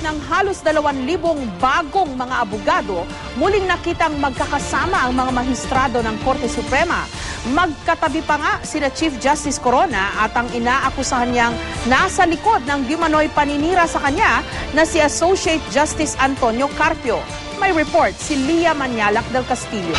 ng halos 2,000 bagong mga abogado, muling nakitang magkakasama ang mga mahistrado ng Korte Suprema. Magkatabi pa nga sina Chief Justice Corona at ang inaakusahan niyang nasa likod ng di manoy paninira sa kanya na si Associate Justice Antonio Carpio. May report si Lia Manyalak del Castillo.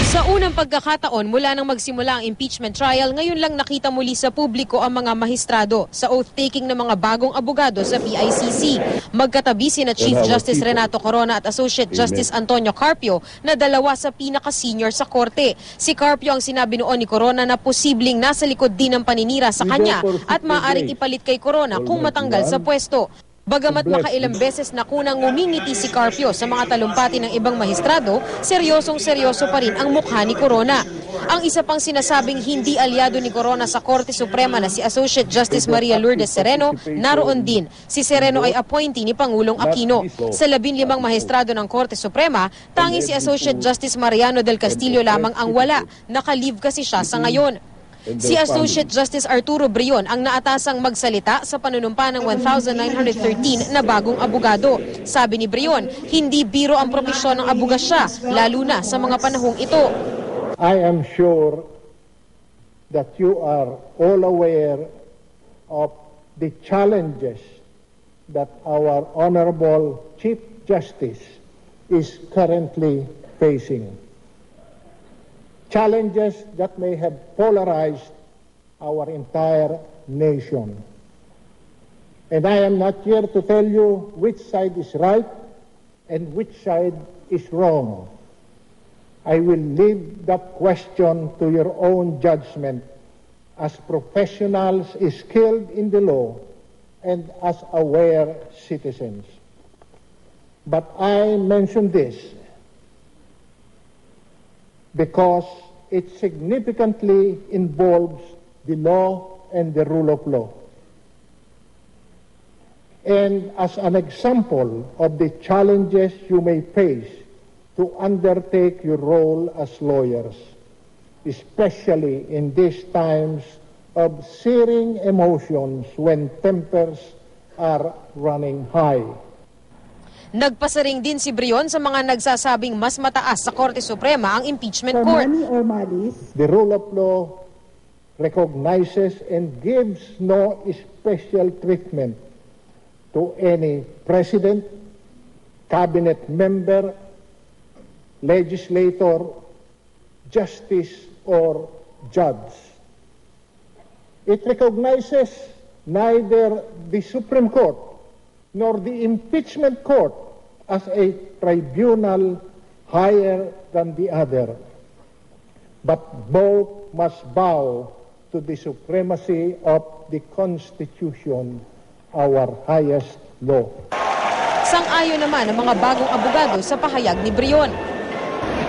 Sa unang pagkakataon mula nang magsimula ang impeachment trial, ngayon lang nakita muli sa publiko ang mga mahistrado sa oath-taking ng mga bagong abogado sa PICC. Magkatabi sina Chief Justice Renato Corona at Associate Justice Antonio Carpio na dalawa sa pinaka-senior sa korte. Si Carpio ang sinabi noon ni Corona na posibleng nasa likod din ng paninira sa kanya at maaaring ipalit kay Corona kung matanggal sa pwesto. Bagamat makailang beses na kunang ngumingiti si Carpio sa mga talumpati ng ibang mahistrado, seryosong-seryoso pa rin ang mukha ni Corona. Ang isa pang sinasabing hindi aliado ni Corona sa Korte Suprema na si Associate Justice Maria Lourdes Sereno, naroon din. Si Sereno ay appointee ni Pangulong Aquino. Sa 15 mahistrado ng Korte Suprema, tanging si Associate Justice Mariano del Castillo lamang ang wala. Naka-leave kasi siya sa ngayon. Si Associate Justice Arturo Brion ang naatasang magsalita sa panunumpa ng 1,913 na bagong abogado. Sabi ni Brion, hindi biro ang propesyon ng abogasya, lalo na sa mga panahong ito. I am sure that you are all aware of the challenges that our Honorable Chief Justice is currently facing. Challenges that may have polarized our entire nation. And I am not here to tell you which side is right and which side is wrong. I will leave that question to your own judgment as professionals skilled in the law and as aware citizens. But I mention this because it significantly involves the law and the rule of law. And as an example of the challenges you may face to undertake your role as lawyers, especially in these times of searing emotions when tempers are running high. Nagpasaring din si Brion sa mga nagsasabing mas mataas sa Korte Suprema ang impeachment court. The rule of law recognizes and gives no special treatment to any president, cabinet member, legislator, justice, or judge. It recognizes neither the Supreme Court nor the impeachment court as a tribunal higher than the other. But both must bow to the supremacy of the Constitution, our highest law. Sang-ayon naman ang mga bagong abogado sa pahayag ni Brion.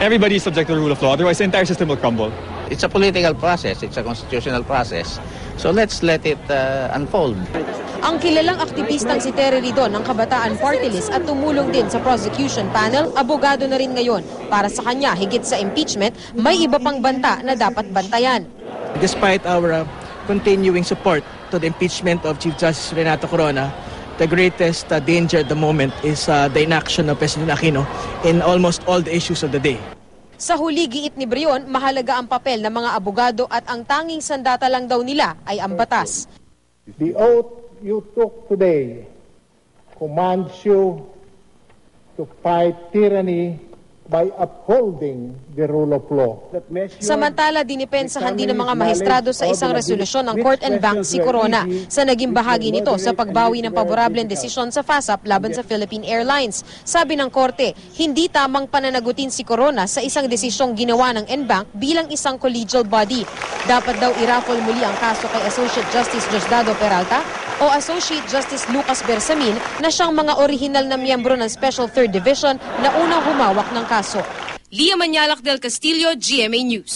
Everybody is subject to the rule of law, otherwise the entire system will crumble. It's a political process, it's a constitutional process. So let's let it unfold. Ang kilalang aktivistang si Terry Ridon ng Kabataan Party List at tumulong din sa prosecution panel, abogado na rin ngayon. Para sa kanya, higit sa impeachment, may iba pang banta na dapat bantayan. Despite our continuing support to the impeachment of Chief Justice Renato Corona, the greatest danger at the moment is the inaction of President Aquino in almost all the issues of the day. Sa huli, giit ni Brion, mahalaga ang papel ng mga abogado at ang tanging sandata lang daw nila ay ang batas. The oath you took today commands you to fight tyranny by upholding the rule of law. Samantala, dinipensahan din ng mga mahistrado sa isang resolusyon ng Court and Bank si Corona sa naging bahagi nito sa pagbawi ng paborableng desisyon sa FASAP laban sa Philippine Airlines. Sabi ng Korte, hindi tamang pananagutin si Corona sa isang desisyong ginawa ng NBank bilang isang collegial body. Dapat daw iraffle muli ang kaso kay Associate Justice Diosdado Peralta o Associate Justice Lucas Bersamin na siyang mga orihinal na miyembro ng Special Third Division na unang humawak ng kaso. Lia Manyalak del Castillo, GMA News.